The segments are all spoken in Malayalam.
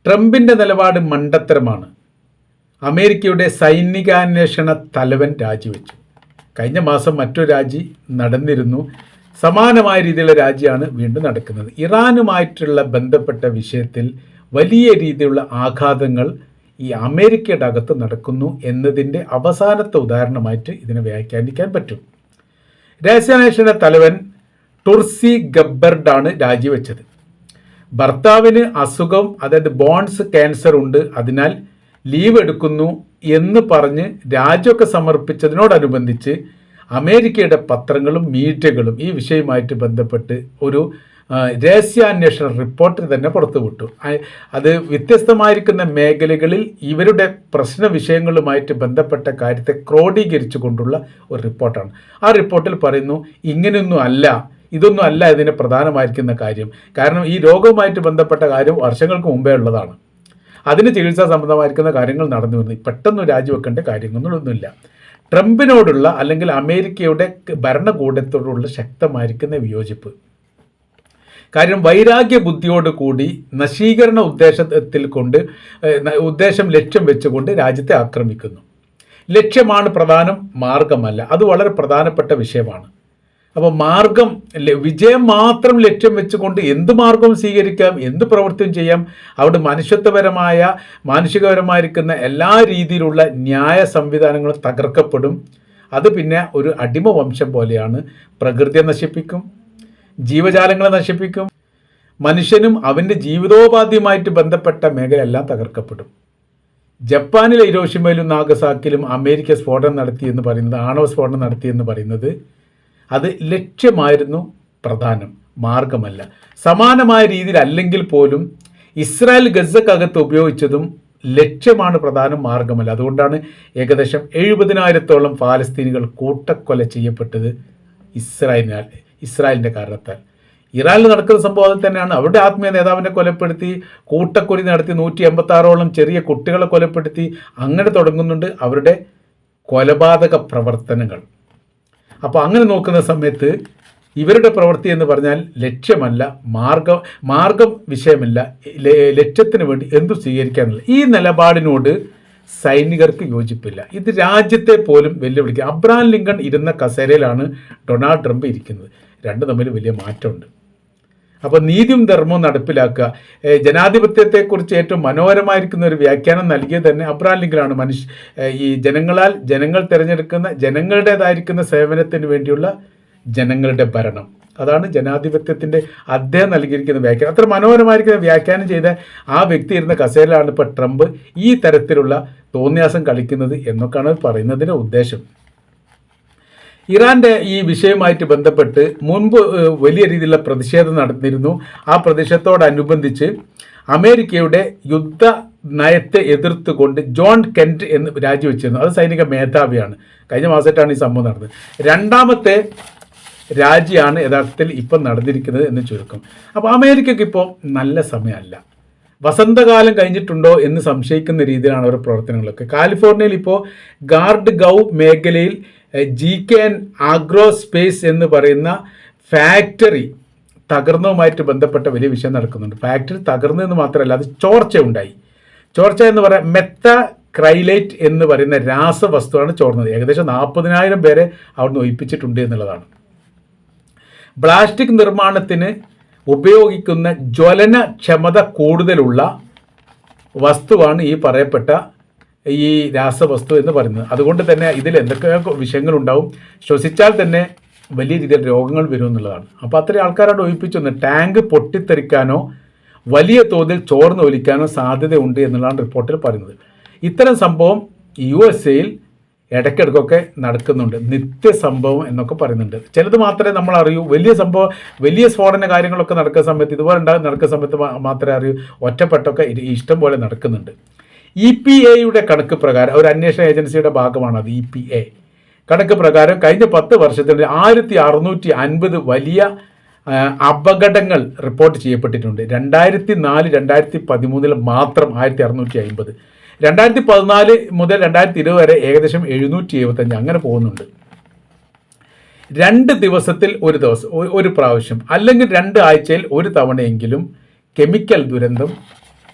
ട്രംപിൻ്റെ നിലപാട് മണ്ടത്തരമാണ്. അമേരിക്കയുടെ സൈനികാന്വേഷണ തലവൻ രാജിവെച്ചു. കഴിഞ്ഞ മാസം മറ്റൊരു രാജി നടന്നിരുന്നു. സമാനമായ രീതിയിലുള്ള രാജിയാണ് വീണ്ടും നടക്കുന്നത്. ഇറാനുമായിട്ടുള്ള ബന്ധപ്പെട്ട വിഷയത്തിൽ വലിയ രീതിയിലുള്ള ആഘാതങ്ങൾ ഈ അമേരിക്കയുടെ അകത്ത് നടക്കുന്നു എന്നതിൻ്റെ അവസാനത്തെ ഉദാഹരണമായിട്ട് ഇതിനെ വ്യാഖ്യാനിക്കാൻ പറ്റും. രഹസ്യാന്വേഷണ തലവൻ ടുർസി ഗബ്ബർഡാണ് രാജിവെച്ചത്. ഭർത്താവിന് അസുഖം, അതായത് ബോൺസ് ക്യാൻസർ ഉണ്ട്, അതിനാൽ ലീവ് എടുക്കുന്നു എന്ന് പറഞ്ഞ് രാജിയൊക്കെ സമർപ്പിച്ചതിനോടനുബന്ധിച്ച് അമേരിക്കയുടെ പത്രങ്ങളും മീഡിയകളും ഈ വിഷയവുമായിട്ട് ബന്ധപ്പെട്ട് ഒരു രഹസ്യാന്വേഷണ റിപ്പോർട്ട് തന്നെ പുറത്തുവിട്ടു. അത് വ്യത്യസ്തമായിരിക്കുന്ന മേഖലകളിൽ ഇവരുടെ പ്രശ്ന വിഷയങ്ങളുമായിട്ട് ബന്ധപ്പെട്ട കാര്യത്തെ ക്രോഡീകരിച്ചു കൊണ്ടുള്ള ഒരു റിപ്പോർട്ടാണ്. ആ റിപ്പോർട്ടിൽ പറയുന്നു, ഇതൊന്നും അല്ല ഇതിന് പ്രധാനമായിരിക്കുന്ന കാര്യം. കാരണം ഈ രോഗവുമായിട്ട് ബന്ധപ്പെട്ട കാര്യം വർഷങ്ങൾക്ക് മുമ്പേ ഉള്ളതാണ്. അതിന് ചികിത്സാ സംബന്ധമായിരിക്കുന്ന കാര്യങ്ങൾ നടന്നു വരുന്നു. പെട്ടെന്ന് രാജിവെക്കേണ്ട കാര്യങ്ങളൊന്നുമില്ല. ട്രംപിനോടുള്ള അല്ലെങ്കിൽ അമേരിക്കയുടെ ഭരണകൂടത്തോടുള്ള ശക്തമായിരിക്കുന്ന വിയോജിപ്പ്. കാര്യം വൈരാഗ്യ ബുദ്ധിയോടുകൂടി നശീകരണ ഉദ്ദേശം ലക്ഷ്യം വെച്ചുകൊണ്ട് രാജ്യത്തെ ആക്രമിക്കുന്നു. ലക്ഷ്യമാണ് പ്രധാനം, മാർഗമല്ല. അത് വളരെ പ്രധാനപ്പെട്ട വിഷയമാണ്. അപ്പോൾ വിജയം മാത്രം ലക്ഷ്യം വെച്ചുകൊണ്ട് എന്ത് മാർഗവും സ്വീകരിക്കാം, എന്ത് പ്രവൃത്തിയും ചെയ്യാം. അവിടെ മാനുഷികപരമായിരിക്കുന്ന എല്ലാ രീതിയിലുള്ള ന്യായ സംവിധാനങ്ങളും തകർക്കപ്പെടും. അത് പിന്നെ ഒരു അടിമ വംശം പോലെയാണ്. പ്രകൃതിയെ നശിപ്പിക്കും, ജീവജാലങ്ങളെ നശിപ്പിക്കും, മനുഷ്യനും അവൻ്റെ ജീവിതോപാധിയുമായിട്ട് ബന്ധപ്പെട്ട മേഖലയെല്ലാം തകർക്കപ്പെടും. ജപ്പാനിലെ ഹിരോഷിമയിലും നാഗസാക്കിയിലും അമേരിക്ക സ്ഫോടനം നടത്തിയെന്ന് പറയുന്നത്, ആണവ സ്ഫോടനം നടത്തിയെന്ന് പറയുന്നത് അത് ലക്ഷ്യമായിരുന്നു പ്രധാനം, മാർഗമല്ല. സമാനമായ രീതിയിൽ അല്ലെങ്കിൽ പോലും ഇസ്രായേൽ ഗസക്കകത്ത് ഉപയോഗിച്ചതും ലക്ഷ്യമാണ് പ്രധാനം, മാർഗമല്ല. അതുകൊണ്ടാണ് ഏകദേശം 70,000-ഓളം ഫലസ്തീനികൾ കൂട്ടക്കൊല ചെയ്യപ്പെട്ടത് ഇസ്രായേലിൻ്റെ കാരണത്താൽ. ഇറാനിൽ നടക്കുന്ന സംഭവം തന്നെയാണ്. അവരുടെ ആത്മീയ നേതാവിനെ കൊലപ്പെടുത്തി, കൂട്ടക്കൊലി നടത്തി, 186-ഓളം ചെറിയ കുട്ടികളെ കൊലപ്പെടുത്തി. അങ്ങനെ തുടങ്ങുന്നുണ്ട് അവരുടെ കൊലപാതക പ്രവർത്തനങ്ങൾ. അപ്പോൾ അങ്ങനെ നോക്കുന്ന സമയത്ത് ഇവരുടെ പ്രവൃത്തി എന്ന് പറഞ്ഞാൽ ലക്ഷ്യമല്ല, മാർഗം വിഷയമല്ല, ലക്ഷ്യത്തിന് വേണ്ടി എന്തു സ്വീകരിക്കാനുള്ള ഈ നിലപാടിനോട് സൈനികർക്ക് യോജിപ്പില്ല. ഇത് രാജ്യത്തെ പോലും വെല്ലുവിളിക്കുക. അബ്രഹാം ലിങ്കൺ ഇരുന്ന കസേരയിലാണ് ഡൊണാൾഡ് ട്രംപ് ഇരിക്കുന്നത്. രണ്ടും തമ്മിൽ വലിയ മാറ്റമുണ്ട്. അപ്പോൾ നീതിയും ധർമ്മവും നടപ്പിലാക്കുക. ജനാധിപത്യത്തെക്കുറിച്ച് ഏറ്റവും മനോഹരമായിരിക്കുന്ന ഒരു വ്യാഖ്യാനം നൽകിയത് തന്നെ അബ്രഹാം ലിങ്കനാണ്. ജനങ്ങൾ തിരഞ്ഞെടുക്കുന്ന ജനങ്ങളുടേതായിരിക്കുന്ന സേവനത്തിന് വേണ്ടിയുള്ള ജനങ്ങളുടെ ഭരണം, അതാണ് ജനാധിപത്യത്തിൻ്റെ അദ്ദേഹം നൽകിയിരിക്കുന്ന വ്യാഖ്യാനം. അത്ര മനോഹരമായിരിക്കുന്ന വ്യാഖ്യാനം ചെയ്ത ആ വ്യക്തി ഇരുന്ന കസേരയിലാണ് ഇപ്പോൾ ട്രംപ് ഈ തരത്തിലുള്ള തോന്നിയാസം കളിക്കുന്നത് എന്നൊക്കെയാണ് പറയുന്നതിൻ്റെ ഉദ്ദേശം. ഇറാൻ്റെ ഈ വിഷയവുമായിട്ട് ബന്ധപ്പെട്ട് മുൻപ് വലിയ രീതിയിലുള്ള പ്രതിഷേധം നടന്നിരുന്നു. ആ പ്രതിഷേധത്തോടനുബന്ധിച്ച് അമേരിക്കയുടെ യുദ്ധ നയത്തെ എതിർത്തുകൊണ്ട് ജോൺ കെന്റ് എന്ന് രാജിവെച്ചിരുന്നു. അത് സൈനിക മേധാവിയാണ്. കഴിഞ്ഞ മാസമായിട്ടാണ് ഈ സംഭവം നടന്നത്. രണ്ടാമത്തെ രാജിയാണ് യഥാർത്ഥത്തിൽ ഇപ്പം നടന്നിരിക്കുന്നത് എന്ന് ചുരുക്കം. അപ്പോൾ അമേരിക്കയ്ക്ക് ഇപ്പോൾ നല്ല സമയമല്ല. വസന്തകാലം കഴിഞ്ഞിട്ടുണ്ടോ എന്ന് സംശയിക്കുന്ന രീതിയിലാണ് അവരുടെ പ്രവർത്തനങ്ങളൊക്കെ. കാലിഫോർണിയയിൽ ഇപ്പോൾ ഗാർഡ് ഗൗ മേഖലയിൽ GKN ആഗ്രോ സ്പേസ് എന്ന് പറയുന്ന ഫാക്ടറി തകർന്നതുമായിട്ട് ബന്ധപ്പെട്ട വലിയ വിഷയം നടക്കുന്നുണ്ട്. ഫാക്ടറി തകർന്നതെന്ന് മാത്രമല്ല, അത് ചോർച്ച എന്ന് പറയാൻ മെത്താക്രൈലേറ്റ് എന്ന് പറയുന്ന രാസവസ്തുവാണ് ചോർന്നത്. ഏകദേശം 40,000 പേരെ അവിടുന്ന് ഒഴിപ്പിച്ചിട്ടുണ്ട് എന്നുള്ളതാണ്. പ്ലാസ്റ്റിക് നിർമ്മാണത്തിന് ഉപയോഗിക്കുന്ന ജ്വലനക്ഷമത കൂടുതലുള്ള വസ്തുവാണ് ഈ പറയപ്പെട്ട ഈ രാസവസ്തു എന്ന് പറയുന്നത്. അതുകൊണ്ട് തന്നെ ഇതിൽ എന്തൊക്കെ വിഷയങ്ങളുണ്ടാവും, ശ്വസിച്ചാൽ തന്നെ വലിയ രീതിയിൽ രോഗങ്ങൾ വരും എന്നുള്ളതാണ്. അപ്പോൾ അത്രയും ആൾക്കാരോട് ഒഴിപ്പിച്ചൊന്ന് ടാങ്ക് പൊട്ടിത്തെറിക്കാനോ വലിയ തോതിൽ ചോർന്നൊലിക്കാനോ സാധ്യതയുണ്ട് എന്നുള്ളതാണ് റിപ്പോർട്ടിൽ പറയുന്നത്. ഇത്തരം സംഭവം USA ഇടയ്ക്കിടയ്ക്കൊക്കെ നടക്കുന്നുണ്ട്. നിത്യസംഭവം എന്നൊക്കെ പറയുന്നുണ്ട്. ചിലത് മാത്രമേ നമ്മൾ അറിയൂ. വലിയ സ്ഫോടന കാര്യങ്ങളൊക്കെ നടക്കുന്ന സമയത്ത്, ഇതുപോലെ നടക്കുന്ന സമയത്ത് മാത്രമേ അറിയൂ. ഒറ്റപ്പെട്ടൊക്കെ ഇഷ്ടം പോലെ നടക്കുന്നുണ്ട്. EPAയുടെ കണക്ക് പ്രകാരം, ഒരു അന്വേഷണ ഏജൻസിയുടെ ഭാഗമാണ് അത്. EPA കണക്ക് പ്രകാരം കഴിഞ്ഞ 10 വർഷത്തിൽ 1650 വലിയ അപകടങ്ങൾ റിപ്പോർട്ട് ചെയ്യപ്പെട്ടിട്ടുണ്ട്. 2004-2013 മാത്രം 1650. 2014 മുതൽ 2020 വരെ ഏകദേശം 775 അങ്ങനെ പോകുന്നുണ്ട്. 2 ദിവസത്തിൽ ഒരു പ്രാവശ്യം അല്ലെങ്കിൽ 2 ആഴ്ചയിൽ ഒരു തവണയെങ്കിലും കെമിക്കൽ ദുരന്തം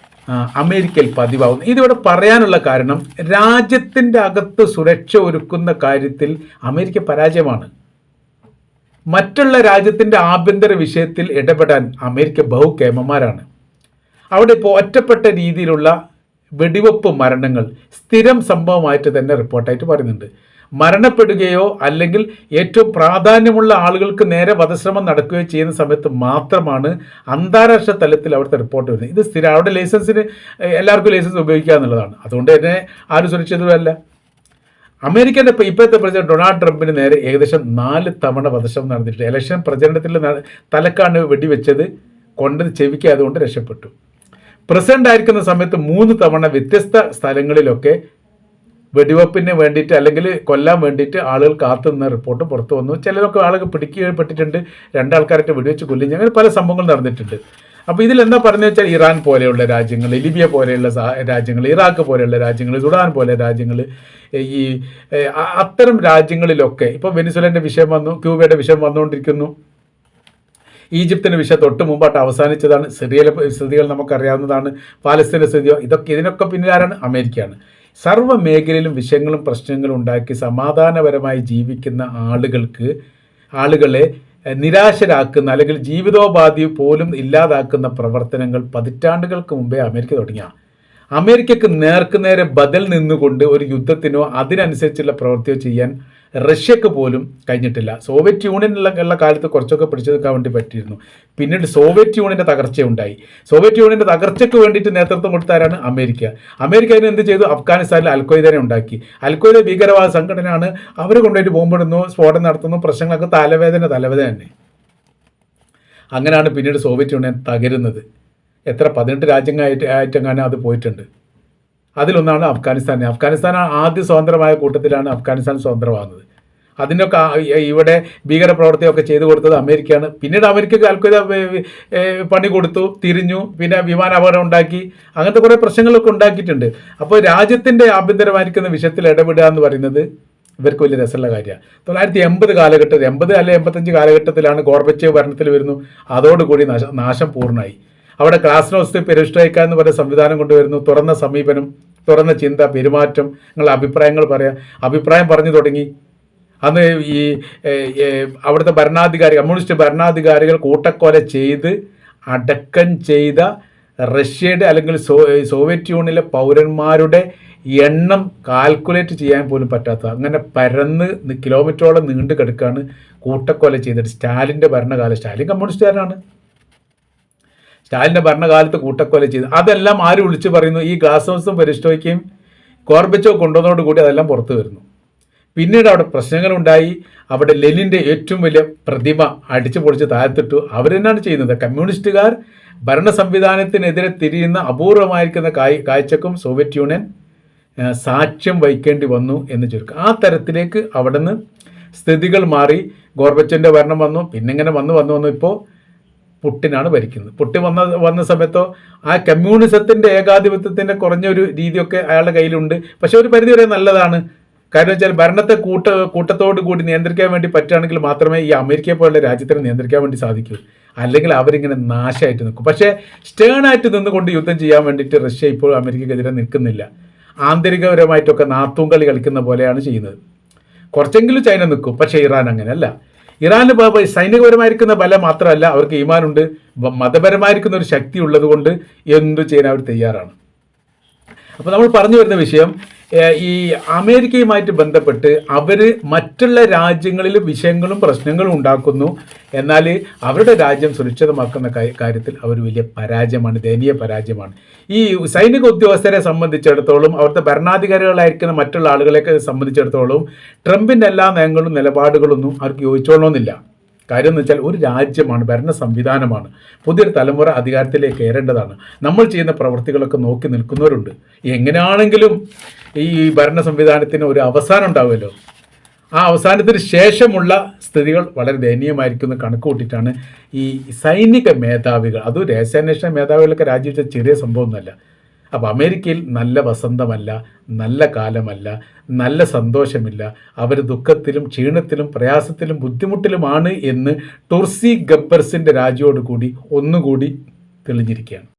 അമേരിക്കയിൽ പതിവാകുന്നു. ഇതിവിടെ പറയാനുള്ള കാരണം രാജ്യത്തിൻ്റെ അകത്ത് സുരക്ഷ ഒരുക്കുന്ന കാര്യത്തിൽ അമേരിക്ക പരാജയമാണ്. മറ്റുള്ള രാജ്യത്തിൻ്റെ ആഭ്യന്തര വിഷയത്തിൽ ഇടപെടാൻ അമേരിക്ക ബഹുകേമന്മാരാണ്. അവിടെ ഇപ്പോൾ ഒറ്റപ്പെട്ട രീതിയിലുള്ള വെടിവെപ്പ് മരണങ്ങൾ സ്ഥിരം സംഭവമായിട്ട് തന്നെ റിപ്പോർട്ടായിട്ട് പറയുന്നുണ്ട്. മരണപ്പെടുകയോ അല്ലെങ്കിൽ ഏറ്റവും പ്രാധാന്യമുള്ള ആളുകൾക്ക് നേരെ വധശ്രമം നടക്കുകയോ ചെയ്യുന്ന സമയത്ത് മാത്രമാണ് അന്താരാഷ്ട്ര തലത്തിൽ അവിടുത്തെ റിപ്പോർട്ട് വരുന്നത്. ഇത് സ്ഥിരം അവിടെ ലൈസൻസിന് എല്ലാവർക്കും ലൈസൻസ് ഉപയോഗിക്കുക എന്നുള്ളതാണ്. അതുകൊണ്ട് തന്നെ ആരും സുരക്ഷിതമല്ല. അമേരിക്കൻ്റെ ഇപ്പോഴത്തെ പ്രസിഡന്റ് ഡൊണാൾഡ് ട്രംപിന് നേരെ ഏകദേശം 4 തവണ വധശ്രമം നടന്നിട്ടുണ്ട്. ഇലക്ഷൻ പ്രചരണത്തിൽ തലക്കാണ് വെടിവെച്ചത്, കൊണ്ടത് ചെവിക്കായതുകൊണ്ട് രക്ഷപ്പെട്ടു. പ്രസിഡന്റ് ആയിരിക്കുന്ന സമയത്ത് 3 തവണ വ്യത്യസ്ത സ്ഥലങ്ങളിലൊക്കെ വെടിവെപ്പിന് വേണ്ടിയിട്ട് അല്ലെങ്കിൽ കൊല്ലാൻ വേണ്ടിയിട്ട് ആളുകൾ കാത്തുനിന്ന റിപ്പോർട്ട് പുറത്തു വന്നു. ചിലരൊക്കെ ആളുകൾ പിടിക്കപ്പെട്ടിട്ടുണ്ട്, 2 ആൾക്കാരായിട്ട് വെടിവെച്ച് കൊല്ലുക, അങ്ങനെ പല സംഭവങ്ങൾ നടന്നിട്ടുണ്ട്. അപ്പോൾ ഇതിലെന്താ പറഞ്ഞു വെച്ചാൽ ഇറാൻ പോലെയുള്ള രാജ്യങ്ങൾ, ലിബിയ പോലെയുള്ള രാജ്യങ്ങൾ, ഇറാഖ് പോലെയുള്ള രാജ്യങ്ങൾ, സുഡാൻ പോലെ രാജ്യങ്ങൾ, ഈ അത്തരം രാജ്യങ്ങളിലൊക്കെ ഇപ്പോൾ വെനിസ്വേലൻ്റെ വിഷയം വന്നു, ക്യൂബയുടെ വിഷയം വന്നുകൊണ്ടിരിക്കുന്നു, ഈജിപ്തിൻ്റെ വിഷയം തൊട്ട് മുമ്പായിട്ട് അവസാനിച്ചതാണ്, സിറിയയിലെ സ്ഥിതികൾ നമുക്കറിയാവുന്നതാണ്, പാലസ്തീൻ്റെ സ്ഥിതിയോ, ഇതിനൊക്കെ പിന്നിലാരാണ്? അമേരിക്കയാണ്. സർവ്വ മേഖലയിലും വിഷയങ്ങളും പ്രശ്നങ്ങളും ഉണ്ടാക്കി സമാധാനപരമായി ജീവിക്കുന്ന ആളുകളെ നിരാശരാക്കുന്ന അല്ലെങ്കിൽ ജീവിതോപാധി പോലും ഇല്ലാതാക്കുന്ന പ്രവർത്തനങ്ങൾ പതിറ്റാണ്ടുകൾക്ക് മുമ്പേ അമേരിക്ക തുടങ്ങിയ. അമേരിക്കക്ക് നേർക്കുനേരെ ബദൽ നിന്നുകൊണ്ട് ഒരു യുദ്ധത്തിനോ അതിനനുസരിച്ചുള്ള പ്രവൃത്തിയോ ചെയ്യാൻ റഷ്യക്ക് പോലും കഴിഞ്ഞിട്ടില്ല. സോവിയറ്റ് യൂണിയനുള്ള കാലത്ത് കുറച്ചൊക്കെ പിടിച്ചു നിൽക്കാൻ വേണ്ടി പറ്റിയിരുന്നു. പിന്നീട് സോവിയറ്റ് യൂണിയൻ്റെ തകർച്ചയുണ്ടായി. സോവിയറ്റ് യൂണിയൻ്റെ തകർച്ചയ്ക്ക് വേണ്ടിയിട്ട് നേതൃത്വം കൊടുത്താരാണ് അമേരിക്ക. അമേരിക്ക അതിന് എന്ത് ചെയ്തു? അഫ്ഗാനിസ്ഥാനിൽ അൽഖ്വയ്ദനെ ഉണ്ടാക്കി. അൽഖ്വയ്ദ ഭീകരവാദ സംഘടനയാണ്. അവർ കൊണ്ടുപോയിട്ട് ബോംബിടുന്നു, സ്ഫോടനം നടത്തുന്നു, പ്രശ്നങ്ങളൊക്കെ തലവേദന തന്നെ. അങ്ങനെയാണ് പിന്നീട് സോവിയറ്റ് യൂണിയൻ തകരുന്നത്. 18 രാജ്യങ്ങളായിട്ടെങ്ങാനും അത് പോയിട്ടുണ്ട്. അതിലൊന്നാണ് അഫ്ഗാനിസ്ഥാൻ. അഫ്ഗാനിസ്ഥാൻ ആദ്യ സ്വതന്ത്രമായ കൂട്ടത്തിലാണ് അഫ്ഗാനിസ്ഥാൻ സ്വതന്ത്രമാകുന്നത്. അതിനൊക്കെ ഇവിടെ ഭീകരപ്രവർത്തിയൊക്കെ ചെയ്തു കൊടുത്തത് അമേരിക്കയാണ്. പിന്നീട് അമേരിക്കക്ക് അൽഖ്വയ്ദ പണി കൊടുത്തു, തിരിഞ്ഞു, പിന്നെ വിമാന അപകടം ഉണ്ടാക്കി, അങ്ങനത്തെ കുറേ പ്രശ്നങ്ങളൊക്കെ ഉണ്ടാക്കിയിട്ടുണ്ട്. അപ്പോൾ രാജ്യത്തിൻ്റെ ആഭ്യന്തരമായിരിക്കുന്ന വിഷയത്തിൽ ഇടപെടുക എന്ന് പറയുന്നത് ഇവർക്ക് വലിയ രസമുള്ള കാര്യമാണ്. 1980 കാലഘട്ടത്തിൽ 80 അല്ലെങ്കിൽ 85 കാലഘട്ടത്തിലാണ് ഗോർബച്ചേവ് ഭരണത്തിൽ വരുന്നു. അതോടുകൂടി നാശം പൂർണ്ണമായി. അവിടെ ക്ലാസ്നോസ്തി പെരിസ്ട്രോയിക്ക എന്ന് പറയുന്ന സംവിധാനം കൊണ്ടുവരുന്നു. തുറന്ന സമീപനം, തുറന്ന ചിന്ത, പെരുമാറ്റം, നിങ്ങളുടെ അഭിപ്രായങ്ങൾ പറയാം. അഭിപ്രായം പറഞ്ഞു തുടങ്ങി. അന്ന് ഈ അവിടുത്തെ കമ്മ്യൂണിസ്റ്റ് ഭരണാധികാരികൾ കൂട്ടക്കൊല ചെയ്ത് അടക്കം ചെയ്ത റഷ്യയുടെ അല്ലെങ്കിൽ സോവിയറ്റ് യൂണിയനിലെ പൗരന്മാരുടെ എണ്ണം കാൽക്കുലേറ്റ് ചെയ്യാൻ പോലും പറ്റാത്ത, അങ്ങനെ പരന്ന് കിലോമീറ്ററോളം നീണ്ടു കിടക്കുകയാണ് കൂട്ടക്കൊല ചെയ്തിട്ട്. സ്റ്റാലിൻ്റെ ഭരണകാലം, സ്റ്റാലിൻ കമ്മ്യൂണിസ്റ്റുകാരനാണ്. സ്റ്റാലിൻ്റെ ഭരണകാലത്ത് കൂട്ടക്കൊല ചെയ്ത് അതെല്ലാം ആര് വിളിച്ചു പറയുന്നു? ഈ ഗ്ലാസ്നോസും പെരിസ്ട്രോയിക്കയും ഗോർബച്ചോവ് കൊണ്ടുവന്നതോടുകൂടി അതെല്ലാം പുറത്തു വരുന്നു. പിന്നീട് അവിടെ പ്രശ്നങ്ങളുണ്ടായി. അവിടെ ലെനിൻ്റെ ഏറ്റവും വലിയ പ്രതിമ അടിച്ചു പൊളിച്ച് താഴ്ത്തിട്ടു. അവരെന്നാണ് ചെയ്യുന്നത്? കമ്മ്യൂണിസ്റ്റുകാർ ഭരണ സംവിധാനത്തിനെതിരെ തിരിയുന്ന അപൂർവമായിരിക്കുന്ന കാഴ്ചക്കും സോവിയറ്റ് യൂണിയൻ സാക്ഷ്യം വഹിക്കേണ്ടി വന്നു എന്ന് ചുരുക്കം. ആ തരത്തിലേക്ക് അവിടെ നിന്ന് സ്ഥിതികൾ മാറി. ഗോർബച്ചോവിൻ്റെ ഭരണം വന്നു. പിന്നിങ്ങനെ വന്നു ഇപ്പോൾ പുട്ടിനാണ് ഭരിക്കുന്നത്. പുട്ടിൻ വന്ന സമയത്തോ ആ കമ്മ്യൂണിസത്തിൻ്റെ ഏകാധിപത്യത്തിൻ്റെ കുറഞ്ഞൊരു രീതിയൊക്കെ അയാളുടെ കയ്യിലുണ്ട്. പക്ഷെ ഒരു പരിധിവരെ നല്ലതാണ്. കാരണം വെച്ചാൽ ഭരണത്തെ കൂട്ടത്തോടു കൂടി നിയന്ത്രിക്കാൻ വേണ്ടി പറ്റുകയാണെങ്കിൽ മാത്രമേ ഈ അമേരിക്കയെ പോലുള്ള രാജ്യത്തിനെ നിയന്ത്രിക്കാൻ വേണ്ടി സാധിക്കൂ. അല്ലെങ്കിൽ അവരിങ്ങനെ നാശമായിട്ട് നിൽക്കും. പക്ഷേ സ്റ്റേണായിട്ട് നിന്നുകൊണ്ട് യുദ്ധം ചെയ്യാൻ വേണ്ടിയിട്ട് റഷ്യ ഇപ്പോൾ അമേരിക്കക്കെതിരെ നിൽക്കുന്നില്ല. ആന്തരികപരമായിട്ടൊക്കെ നാത്തൂങ്കളി കളിക്കുന്ന പോലെയാണ് ചെയ്യുന്നത്. കുറച്ചെങ്കിലും ചൈന നിൽക്കും. പക്ഷേ ഇറാൻ അങ്ങനെയല്ല. ഇറാന് സൈനികപരമായിരിക്കുന്ന ബലം മാത്രമല്ല, അവർക്ക് ഈമാനുണ്ട്. മതപരമായിരിക്കുന്ന ഒരു ശക്തി ഉള്ളത് കൊണ്ട് എന്തു ചെയ്യാൻ അവർ തയ്യാറാണ്. അപ്പോൾ നമ്മൾ പറഞ്ഞു വരുന്ന വിഷയം, ഈ അമേരിക്കയുമായിട്ട് ബന്ധപ്പെട്ട് അവർ മറ്റുള്ള രാജ്യങ്ങളിൽ വിഷയങ്ങളും പ്രശ്നങ്ങളും ഉണ്ടാക്കുന്നു. എന്നാൽ അവരുടെ രാജ്യം സുരക്ഷിതമാക്കുന്ന കാര്യത്തിൽ അവർ വലിയ പരാജയമാണ്, ദയനീയ പരാജയമാണ്. ഈ സൈനിക ഉദ്യോഗസ്ഥരെ സംബന്ധിച്ചിടത്തോളം, അവിടുത്തെ ഭരണാധികാരികളായിരിക്കുന്ന മറ്റുള്ള ആളുകളെയൊക്കെ സംബന്ധിച്ചിടത്തോളം ട്രംപിൻ്റെ എല്ലാ നയങ്ങളും നിലപാടുകളൊന്നും അവർക്ക് യോജിച്ചോളണമെന്നില്ല. കാര്യം എന്ന് വെച്ചാൽ ഒരു രാജ്യമാണ്, ഭരണ സംവിധാനമാണ്. പുതിയൊരു തലമുറ അധികാരത്തിലേക്ക് കയറേണ്ടതാണ്. നമ്മൾ ചെയ്യുന്ന പ്രവൃത്തികളൊക്കെ നോക്കി നിൽക്കുന്നവരുണ്ട്. എങ്ങനെയാണെങ്കിലും ഈ ഭരണ സംവിധാനത്തിന് ഒരു അവസാനം ഉണ്ടാവുമല്ലോ. ആ അവസാനത്തിന് ശേഷമുള്ള സ്ഥിതികൾ വളരെ ദയനീയമായിരിക്കുന്ന കണക്ക് കൂട്ടിയിട്ടാണ് ഈ സൈനിക മേധാവികൾ, അതും രഹസ്യാന്വേഷണ മേധാവികളൊക്കെ രാജിവെച്ച ചെറിയ സംഭവമൊന്നുമല്ല. അപ്പോൾ അമേരിക്കയിൽ നല്ല വസന്തമല്ല, നല്ല കാലമല്ല, നല്ല സന്തോഷമില്ല. അവർ ദുഃഖത്തിലും ക്ഷീണത്തിലും പ്രയാസത്തിലും ബുദ്ധിമുട്ടിലുമാണ് എന്ന് ടുർസി ഗബ്ബർസിൻ്റെ രാജിയോടുകൂടി ഒന്നുകൂടി തെളിഞ്ഞിരിക്കുകയാണ്.